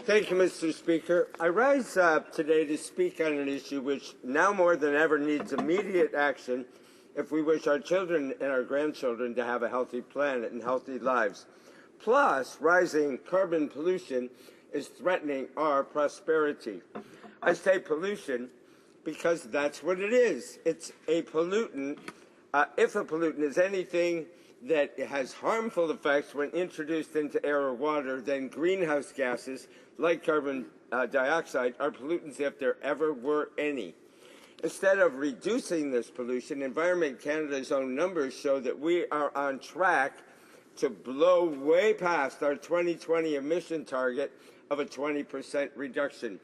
Thank you, Mr. Speaker. I rise today to speak on an issue which now more than ever needs immediate action if we wish our children and our grandchildren to have a healthy planet and healthy lives. Plus, rising carbon pollution is threatening our prosperity. I say pollution because that's what it is. It's a pollutant. If a pollutant is anything that has harmful effects when introduced into air or water, then greenhouse gases like carbon dioxide are pollutants if there ever were any. Instead of reducing this pollution, Environment Canada's own numbers show that we are on track to blow way past our 2020 emission target of a 20% reduction,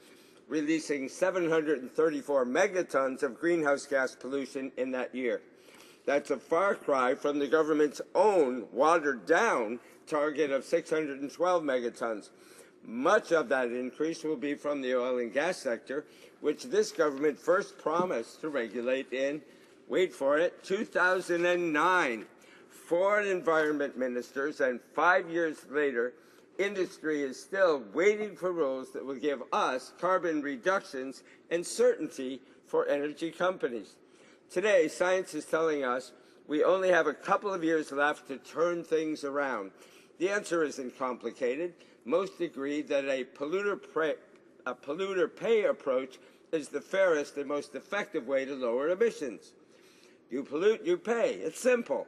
releasing 734 megatons of greenhouse gas pollution in that year. That's a far cry from the government's own watered-down target of 612 megatons. Much of that increase will be from the oil and gas sector, which this government first promised to regulate in, wait for it, 2009. 4 environment ministers, and 5 years later, industry is still waiting for rules that will give us carbon reductions and certainty for energy companies. Today, science is telling us we only have a couple of years left to turn things around. The answer isn't complicated. Most agree that a polluter pay approach is the fairest and most effective way to lower emissions. You pollute, you pay. It's simple.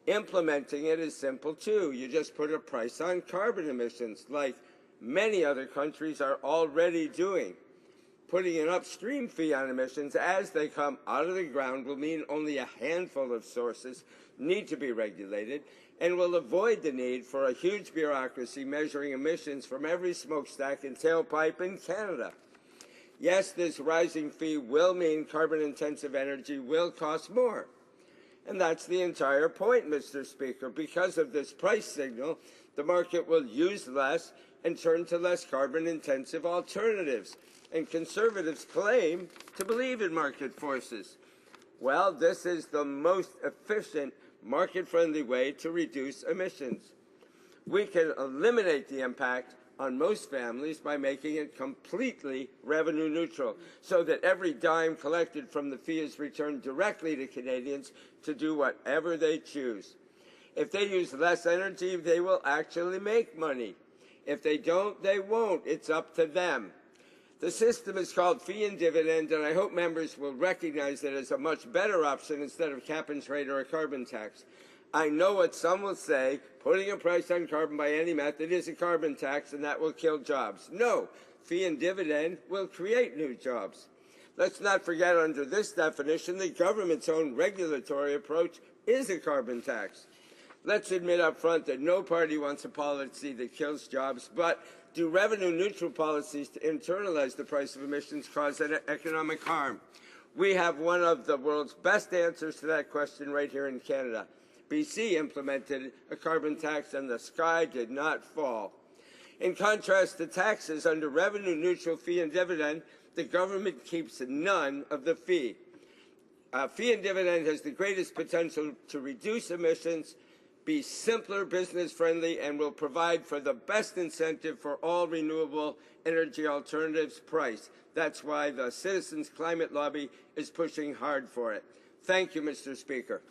Implementing it is simple too. You just put a price on carbon emissions, like many other countries are already doing. Putting an upstream fee on emissions as they come out of the ground will mean only a handful of sources need to be regulated and will avoid the need for a huge bureaucracy measuring emissions from every smokestack and tailpipe in Canada. Yes, this rising fee will mean carbon-intensive energy will cost more. And that's the entire point, Mr. Speaker. Because of this price signal, the market will use less and turn to less carbon-intensive alternatives. And conservatives claim to believe in market forces. Well, this is the most efficient, market-friendly way to reduce emissions. We can eliminate the impact on most families by making it completely revenue neutral, so that every dime collected from the fee is returned directly to Canadians to do whatever they choose. If they use less energy, they will actually make money. If they don't, they won't. It's up to them. The system is called Fee and Dividend, and I hope members will recognize it as a much better option instead of cap and trade or a carbon tax. I know what some will say, putting a price on carbon by any method is a carbon tax and that will kill jobs. No, Fee and Dividend will create new jobs. Let's not forget, under this definition, the government's own regulatory approach is a carbon tax. Let's admit up front that no party wants a policy that kills jobs, but do revenue-neutral policies to internalize the price of emissions cause economic harm? We have one of the world's best answers to that question right here in Canada. BC implemented a carbon tax and the sky did not fall. In contrast to taxes, under revenue-neutral Fee and Dividend, the government keeps none of the fee. Fee and Dividend has the greatest potential to reduce emissions, be simpler, business-friendly, and will provide for the best incentive for all renewable energy alternatives price. That's why the Citizens Climate Lobby is pushing hard for it. Thank you, Mr. Speaker.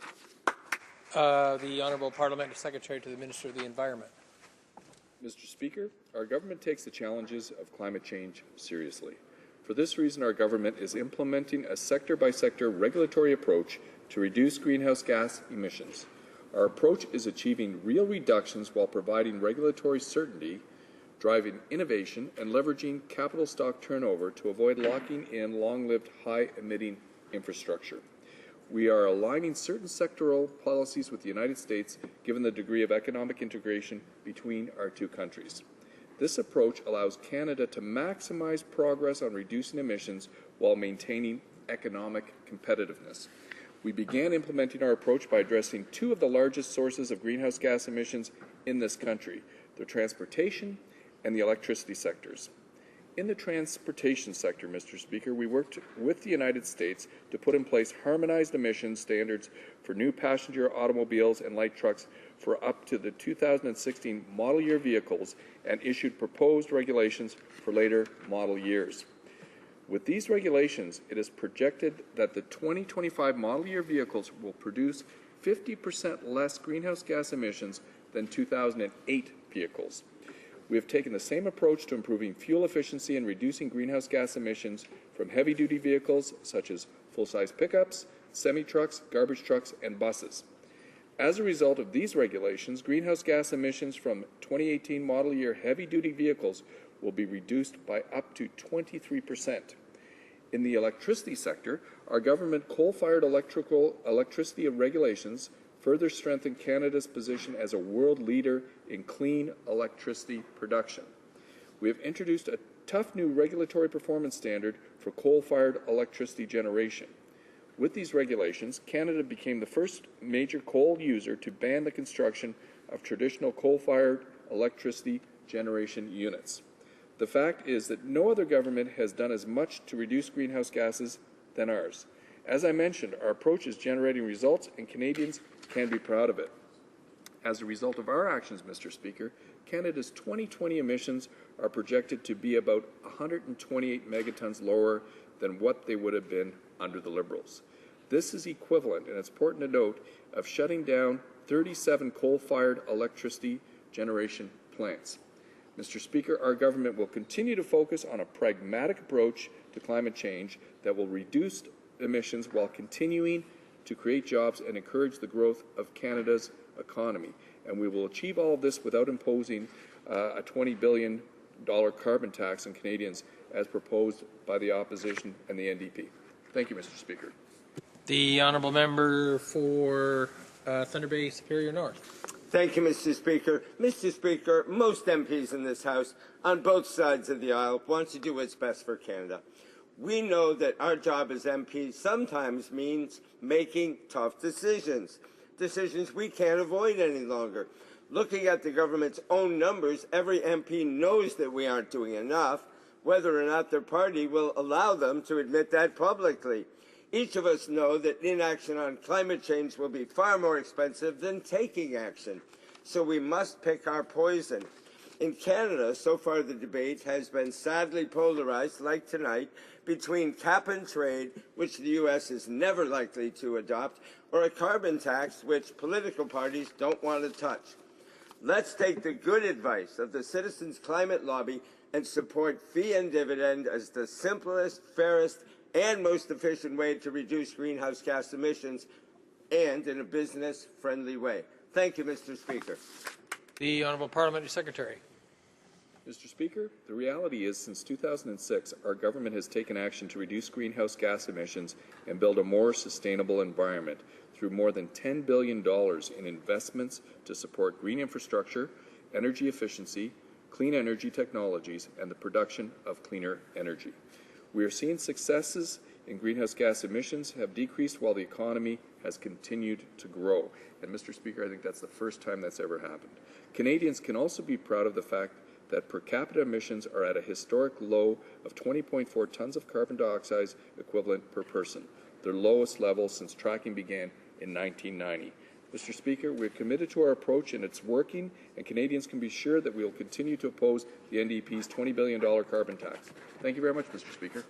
The Honourable Parliamentary Secretary to the Minister of the Environment. Mr. Speaker, our government takes the challenges of climate change seriously. For this reason, our government is implementing a sector-by-sector regulatory approach to reduce greenhouse gas emissions. Our approach is achieving real reductions while providing regulatory certainty, driving innovation, and leveraging capital stock turnover to avoid locking in long-lived, high-emitting infrastructure. We are aligning certain sectoral policies with the United States, given the degree of economic integration between our two countries. This approach allows Canada to maximize progress on reducing emissions while maintaining economic competitiveness. We began implementing our approach by addressing 2 of the largest sources of greenhouse gas emissions in this country, the transportation and the electricity sectors. In the transportation sector, Mr. Speaker, we worked with the United States to put in place harmonized emission standards for new passenger automobiles and light trucks for up to the 2016 model year vehicles and issued proposed regulations for later model years. With these regulations, it is projected that the 2025 model year vehicles will produce 50% less greenhouse gas emissions than 2008 vehicles. We have taken the same approach to improving fuel efficiency and reducing greenhouse gas emissions from heavy-duty vehicles such as full-size pickups, semi-trucks, garbage trucks, and buses. As a result of these regulations, greenhouse gas emissions from 2018 model year heavy-duty vehicles will be reduced by up to 23%. In the electricity sector, our government coal-fired electricity regulations further strengthen Canada's position as a world leader in clean electricity production. We have introduced a tough new regulatory performance standard for coal-fired electricity generation. With these regulations, Canada became the first major coal user to ban the construction of traditional coal-fired electricity generation units. The fact is that no other government has done as much to reduce greenhouse gases than ours. As I mentioned, our approach is generating results, and Canadians can be proud of it. As a result of our actions, Mr. Speaker, Canada's 2020 emissions are projected to be about 128 megatons lower than what they would have been under the Liberals. This is equivalent, and it's important to note, of shutting down 37 coal-fired electricity generation plants. Mr. Speaker, our government will continue to focus on a pragmatic approach to climate change that will reduce emissions while continuing to create jobs and encourage the growth of Canada's economy. And we will achieve all of this without imposing a $20 billion carbon tax on Canadians as proposed by the opposition and the NDP. Thank you, Mr. Speaker. The honourable member for Thunder Bay Superior North. Thank you, Mr. Speaker. Mr. Speaker, most MPs in this House on both sides of the aisle want to do what's best for Canada. We know that our job as MPs sometimes means making tough decisions we can't avoid any longer. Looking at the government's own numbers, every MP knows that we aren't doing enough, whether or not their party will allow them to admit that publicly. Each of us know that inaction on climate change will be far more expensive than taking action, so we must pick our poison. In Canada, so far the debate has been sadly polarized, like tonight, between cap and trade, which the U.S. is never likely to adopt, or a carbon tax, which political parties don't want to touch. Let's take the good advice of the Citizens Climate Lobby and support Fee and Dividend as the simplest, fairest, and most efficient way to reduce greenhouse gas emissions, and in a business-friendly way. Thank you, Mr. Speaker. The Honourable Parliamentary Secretary. Mr. Speaker, the reality is since 2006, our government has taken action to reduce greenhouse gas emissions and build a more sustainable environment through more than $10 billion in investments to support green infrastructure, energy efficiency, clean energy technologies, and the production of cleaner energy. We are seeing successes in greenhouse gas emissions have decreased while the economy has continued to grow. And Mr. Speaker, I think that's the first time that's ever happened. Canadians can also be proud of the fact that per capita emissions are at a historic low of 20.4 tons of carbon dioxide equivalent per person, their lowest level since tracking began in 1990. Mr. Speaker, we're committed to our approach and it's working, and Canadians can be sure that we will continue to oppose the NDP's $20 billion carbon tax. Thank you very much, Mr. Speaker.